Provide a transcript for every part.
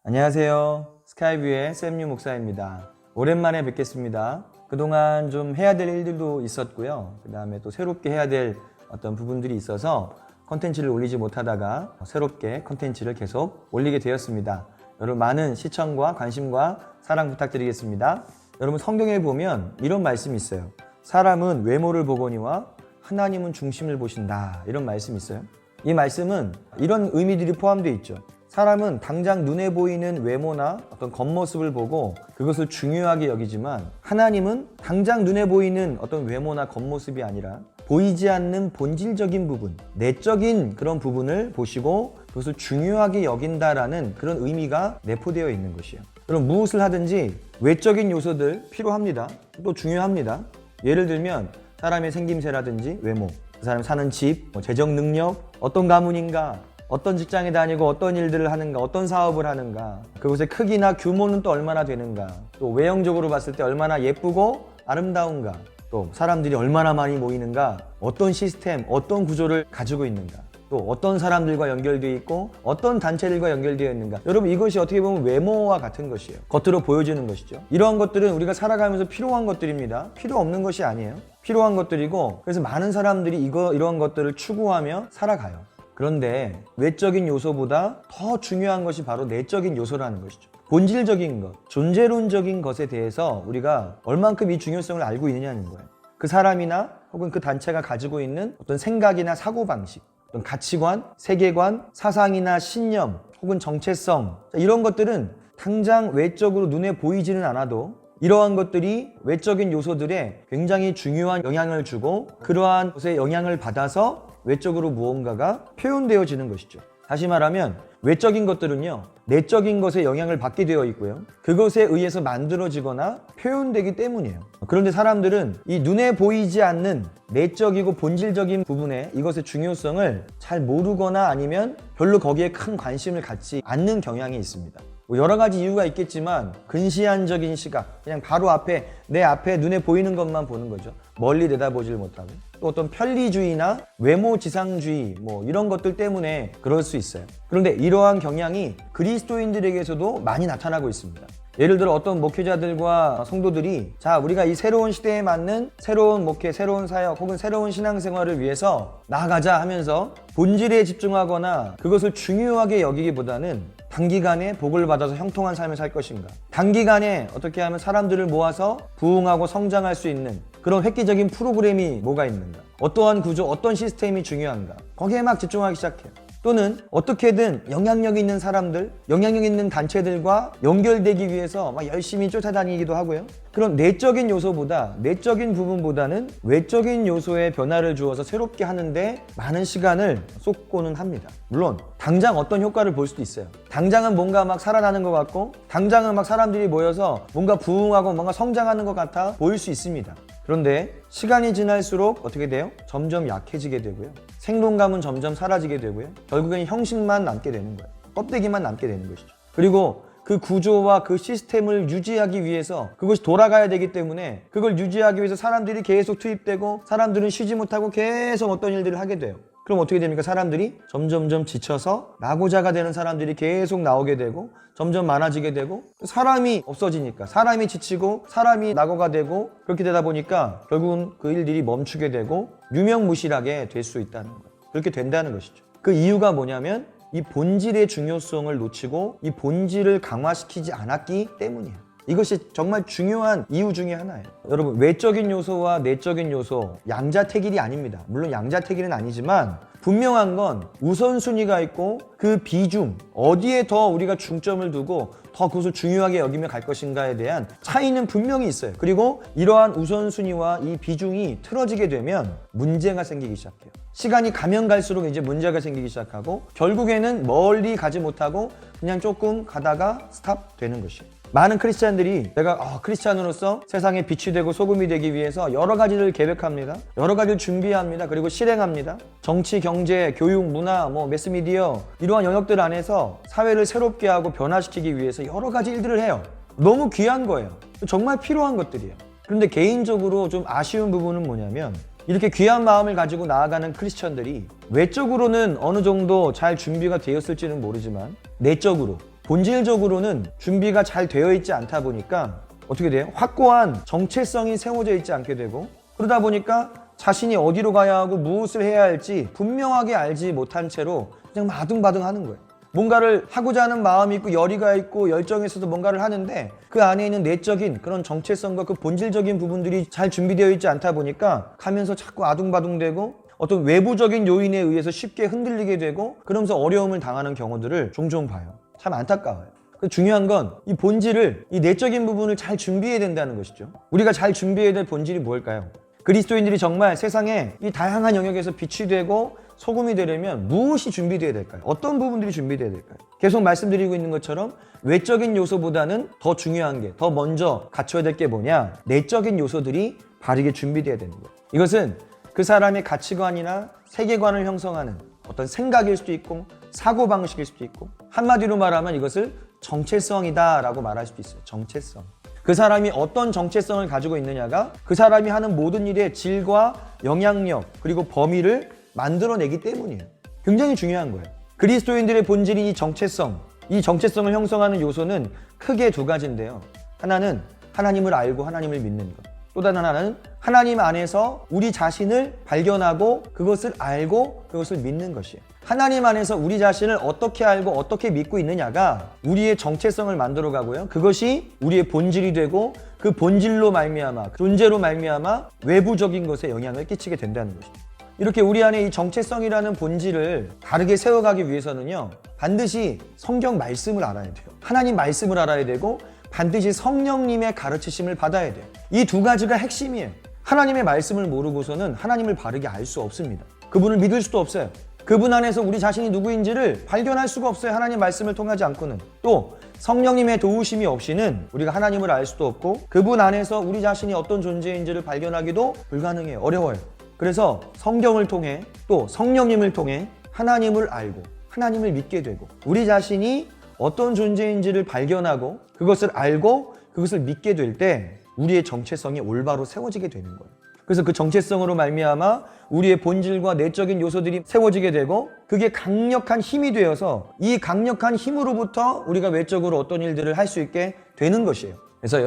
안녕하세요. 스카이뷰의 샘유 목사입니다. 오랜만에 뵙겠습니다. 그동안 좀 해야 될 일들도 있었고요. 그 다음에 또 새롭게 해야 될 어떤 부분들이 있어서 컨텐츠를 올리지 못하다가 새롭게 컨텐츠를 계속 올리게 되었습니다. 여러분 많은 시청과 관심과 사랑 부탁드리겠습니다. 여러분 성경에 보면 이런 말씀이 있어요. 사람은 외모를 보거니와 하나님은 중심을 보신다. 이런 말씀이 있어요. 이 말씀은 이런 의미들이 포함되어 있죠. 사람은 당장 눈에 보이는 외모나 어떤 겉모습을 보고 그것을 중요하게 여기지만 하나님은 당장 눈에 보이는 어떤 외모나 겉모습이 아니라 보이지 않는 본질적인 부분, 내적인 그런 부분을 보시고 그것을 중요하게 여긴다라는 그런 의미가 내포되어 있는 것이에요. 그럼 무엇을 하든지 외적인 요소들 필요합니다. 또 중요합니다. 예를 들면 사람의 생김새라든지 외모, 그 사람이 사는 집, 재정 능력, 어떤 가문인가, 어떤 직장에 다니고 어떤 일들을 하는가, 어떤 사업을 하는가, 그곳의 크기나 규모는 또 얼마나 되는가, 또 외형적으로 봤을 때 얼마나 예쁘고 아름다운가, 또 사람들이 얼마나 많이 모이는가, 어떤 시스템, 어떤 구조를 가지고 있는가, 또 어떤 사람들과 연결되어 있고 어떤 단체들과 연결되어 있는가. 여러분 이것이 어떻게 보면 외모와 같은 것이에요. 겉으로 보여지는 것이죠. 이러한 것들은 우리가 살아가면서 필요한 것들입니다. 필요 없는 것이 아니에요. 필요한 것들이고, 그래서 많은 사람들이 이러한 것들을 추구하며 살아가요. 그런데 외적인 요소보다 더 중요한 것이 바로 내적인 요소라는 것이죠. 본질적인 것, 존재론적인 것에 대해서 우리가 얼만큼 이 중요성을 알고 있느냐는 거예요. 그 사람이나 혹은 그 단체가 가지고 있는 어떤 생각이나 사고방식, 어떤 가치관, 세계관, 사상이나 신념, 혹은 정체성, 이런 것들은 당장 외적으로 눈에 보이지는 않아도 이러한 것들이 외적인 요소들에 굉장히 중요한 영향을 주고 그러한 것에 영향을 받아서 외적으로 무언가가 표현되어지는 것이죠. 다시 말하면 외적인 것들은요, 내적인 것에 영향을 받게 되어 있고요. 그것에 의해서 만들어지거나 표현되기 때문이에요. 그런데 사람들은 이 눈에 보이지 않는 내적이고 본질적인 부분에 이것의 중요성을 잘 모르거나 아니면 별로 거기에 큰 관심을 갖지 않는 경향이 있습니다. 여러 가지 이유가 있겠지만 근시안적인 시각, 그냥 바로 앞에 내 앞에 눈에 보이는 것만 보는 거죠. 멀리 내다보질 못하고, 또 어떤 편리주의나 외모지상주의 이런 것들 때문에 그럴 수 있어요. 그런데 이러한 경향이 그리스도인들에게서도 많이 나타나고 있습니다. 예를 들어 어떤 목회자들과 성도들이 자, 우리가 이 새로운 시대에 맞는 새로운 목회, 새로운 사역 혹은 새로운 신앙생활을 위해서 나아가자 하면서 본질에 집중하거나 그것을 중요하게 여기기보다는 단기간에 복을 받아서 형통한 삶을 살 것인가, 단기간에 어떻게 하면 사람들을 모아서 부흥하고 성장할 수 있는 그런 획기적인 프로그램이 뭐가 있는가, 어떠한 구조, 어떤 시스템이 중요한가, 거기에 막 집중하기 시작해요. 또는 어떻게든 영향력 있는 사람들, 영향력 있는 단체들과 연결되기 위해서 막 열심히 쫓아다니기도 하고요. 그런 내적인 요소보다, 내적인 부분보다는 외적인 요소에 변화를 주어서 새롭게 하는데 많은 시간을 쏟고는 합니다. 물론 당장 어떤 효과를 볼 수도 있어요. 당장은 뭔가 막 살아나는 것 같고, 당장은 막 사람들이 모여서 뭔가 부흥하고 뭔가 성장하는 것 같아 보일 수 있습니다. 그런데 시간이 지날수록 어떻게 돼요? 점점 약해지게 되고요. 생동감은 점점 사라지게 되고요. 결국엔 형식만 남게 되는 거예요. 껍데기만 남게 되는 것이죠. 그리고 그 구조와 그 시스템을 유지하기 위해서 그것이 돌아가야 되기 때문에 그걸 유지하기 위해서 사람들이 계속 투입되고 사람들은 쉬지 못하고 계속 어떤 일들을 하게 돼요. 그럼 어떻게 됩니까? 사람들이 점점점 지쳐서 나고자가 되는 사람들이 계속 나오게 되고 점점 많아지게 되고 사람이 없어지니까 사람이 지치고 사람이 낙오가 되고 그렇게 되다 보니까 결국은 그 일들이 멈추게 되고 유명무실하게 될 수 있다는 거예요. 그렇게 된다는 것이죠. 그 이유가 뭐냐면 이 본질의 중요성을 놓치고 이 본질을 강화시키지 않았기 때문이에요. 이것이 정말 중요한 이유 중에 하나예요. 여러분 외적인 요소와 내적인 요소 양자택일이 아닙니다. 물론 양자택일은 아니지만 분명한 건 우선순위가 있고 그 비중, 어디에 더 우리가 중점을 두고 더 그것을 중요하게 여기며 갈 것인가에 대한 차이는 분명히 있어요. 그리고 이러한 우선순위와 이 비중이 틀어지게 되면 문제가 생기기 시작해요. 시간이 가면 갈수록 이제 문제가 생기기 시작하고 결국에는 멀리 가지 못하고 그냥 조금 가다가 스탑 되는 것이에요. 많은 크리스찬들이 내가 크리스찬으로서 세상에 빛이 되고 소금이 되기 위해서 여러 가지를 계획합니다. 여러 가지를 준비합니다. 그리고 실행합니다. 정치, 경제, 교육, 문화, 매스미디어 이러한 영역들 안에서 사회를 새롭게 하고 변화시키기 위해서 여러 가지 일들을 해요. 너무 귀한 거예요. 정말 필요한 것들이에요. 그런데 개인적으로 좀 아쉬운 부분은 뭐냐면 이렇게 귀한 마음을 가지고 나아가는 크리스천들이 외적으로는 어느 정도 잘 준비가 되었을지는 모르지만 내적으로 본질적으로는 준비가 잘 되어 있지 않다 보니까 어떻게 돼요? 확고한 정체성이 세워져 있지 않게 되고, 그러다 보니까 자신이 어디로 가야 하고 무엇을 해야 할지 분명하게 알지 못한 채로 그냥 마둥바둥 하는 거예요. 뭔가를 하고자 하는 마음이 있고 열의가 있고 열정이 있어서 뭔가를 하는데 그 안에 있는 내적인 그런 정체성과 그 본질적인 부분들이 잘 준비되어 있지 않다 보니까 가면서 자꾸 아둥바둥되고 어떤 외부적인 요인에 의해서 쉽게 흔들리게 되고 그러면서 어려움을 당하는 경우들을 종종 봐요. 참 안타까워요. 중요한 건 이 본질을, 이 내적인 부분을 잘 준비해야 된다는 것이죠. 우리가 잘 준비해야 될 본질이 뭘까요? 그리스도인들이 정말 세상에 이 다양한 영역에서 빛이 되고 소금이 되려면 무엇이 준비되어야 될까요? 어떤 부분들이 준비되어야 될까요? 계속 말씀드리고 있는 것처럼 외적인 요소보다는 더 중요한 게, 더 먼저 갖춰야 될 게 뭐냐? 내적인 요소들이 바르게 준비되어야 되는 거예요. 이것은 그 사람의 가치관이나 세계관을 형성하는 어떤 생각일 수도 있고 사고방식일 수도 있고, 한마디로 말하면 이것을 정체성이다라고 말할 수도 있어요. 정체성. 그 사람이 어떤 정체성을 가지고 있느냐가 그 사람이 하는 모든 일의 질과 영향력 그리고 범위를 만들어내기 때문이에요. 굉장히 중요한 거예요. 그리스도인들의 본질인 이 정체성을 형성하는 요소는 크게 두 가지인데요. 하나는 하나님을 알고 하나님을 믿는 것. 또 다른 하나는 하나님 안에서 우리 자신을 발견하고 그것을 알고 그것을 믿는 것이에요. 하나님 안에서 우리 자신을 어떻게 알고 어떻게 믿고 있느냐가 우리의 정체성을 만들어 가고요. 그것이 우리의 본질이 되고 그 본질로 말미암아, 존재로 말미암아 외부적인 것에 영향을 끼치게 된다는 것이죠. 이렇게 우리 안에 이 정체성이라는 본질을 다르게 세워가기 위해서는요, 반드시 성경 말씀을 알아야 돼요. 하나님 말씀을 알아야 되고 반드시 성령님의 가르치심을 받아야 돼요. 이 두 가지가 핵심이에요. 하나님의 말씀을 모르고서는 하나님을 바르게 알 수 없습니다. 그분을 믿을 수도 없어요. 그분 안에서 우리 자신이 누구인지를 발견할 수가 없어요. 하나님 말씀을 통하지 않고는. 또 성령님의 도우심이 없이는 우리가 하나님을 알 수도 없고 그분 안에서 우리 자신이 어떤 존재인지를 발견하기도 불가능해요. 어려워요. 그래서 성경을 통해 또 성령님을 통해 하나님을 알고 하나님을 믿게 되고 우리 자신이 어떤 존재인지를 발견하고 그것을 알고 그것을 믿게 될 때 우리의 정체성이 올바로 세워지게 되는 거예요. 그래서 그 정체성으로 말미암아 우리의 본질과 내적인 요소들이 세워지게 되고 그게 강력한 힘이 되어서 이 강력한 힘으로부터 우리가 외적으로 어떤 일들을 할 수 있게 되는 것이에요. 그래서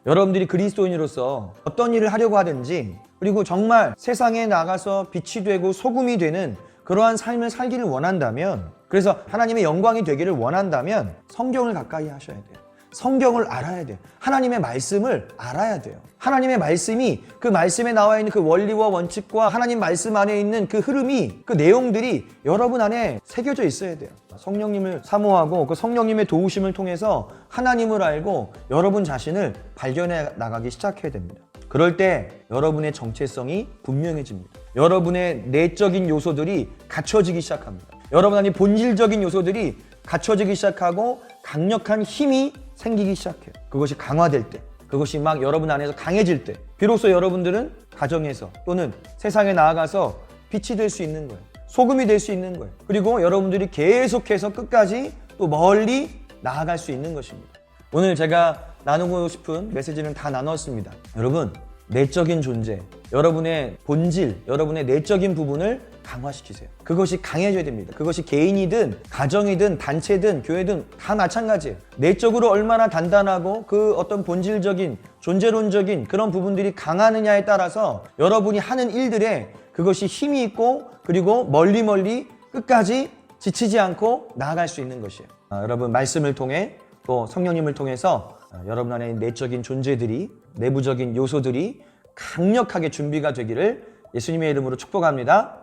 여러분들이 그리스도인으로서 어떤 일을 하려고 하든지 그리고 정말 세상에 나가서 빛이 되고 소금이 되는 그러한 삶을 살기를 원한다면, 그래서 하나님의 영광이 되기를 원한다면 성경을 가까이 하셔야 돼요. 성경을 알아야 돼요. 하나님의 말씀을 알아야 돼요. 하나님의 말씀이 그 말씀에 나와 있는 그 원리와 원칙과 하나님 말씀 안에 있는 그 흐름이, 그 내용들이 여러분 안에 새겨져 있어야 돼요. 성령님을 사모하고 그 성령님의 도우심을 통해서 하나님을 알고 여러분 자신을 발견해 나가기 시작해야 됩니다. 그럴 때 여러분의 정체성이 분명해집니다. 여러분의 내적인 요소들이 갖춰지기 시작합니다. 여러분 안에 본질적인 요소들이 갖춰지기 시작하고 강력한 힘이 생기기 시작해요. 그것이 강화될 때, 그것이 막 여러분 안에서 강해질 때 비로소 여러분들은 가정에서 또는 세상에 나아가서 빛이 될 수 있는 거예요. 소금이 될 수 있는 거예요. 그리고 여러분들이 계속해서 끝까지 또 멀리 나아갈 수 있는 것입니다. 오늘 제가 나누고 싶은 메시지는 다 나눴습니다. 여러분, 내적인 존재, 여러분의 본질, 여러분의 내적인 부분을 강화시키세요. 그것이 강해져야 됩니다. 그것이 개인이든 가정이든 단체든 교회든 다 마찬가지예요. 내적으로 얼마나 단단하고 그 어떤 본질적인 존재론적인 그런 부분들이 강하느냐에 따라서 여러분이 하는 일들에 그것이 힘이 있고 그리고 멀리 끝까지 지치지 않고 나아갈 수 있는 것이에요. 여러분 말씀을 통해 또 성령님을 통해서 여러분 안에 내적인 존재들이, 내부적인 요소들이 강력하게 준비가 되기를 예수님의 이름으로 축복합니다.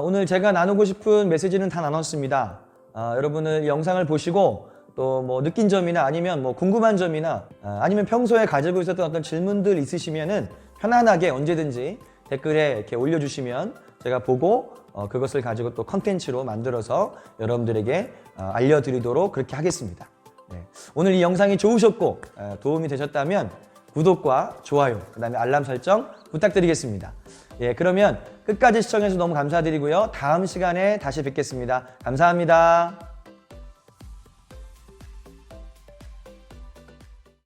오늘 제가 나누고 싶은 메시지는 다 나눴습니다. 여러분은 영상을 보시고 또 뭐 느낀 점이나 아니면 뭐 궁금한 점이나 아니면 평소에 가지고 있었던 어떤 질문들 있으시면은 편안하게 언제든지 댓글에 이렇게 올려주시면 제가 보고 그것을 가지고 또 컨텐츠로 만들어서 여러분들에게 알려드리도록 그렇게 하겠습니다. 네. 오늘 이 영상이 좋으셨고 도움이 되셨다면 구독과 좋아요, 그 다음에 알람 설정 부탁드리겠습니다. 예, 그러면 끝까지 시청해주셔서 너무 감사드리고요. 다음 시간에 다시 뵙겠습니다. 감사합니다.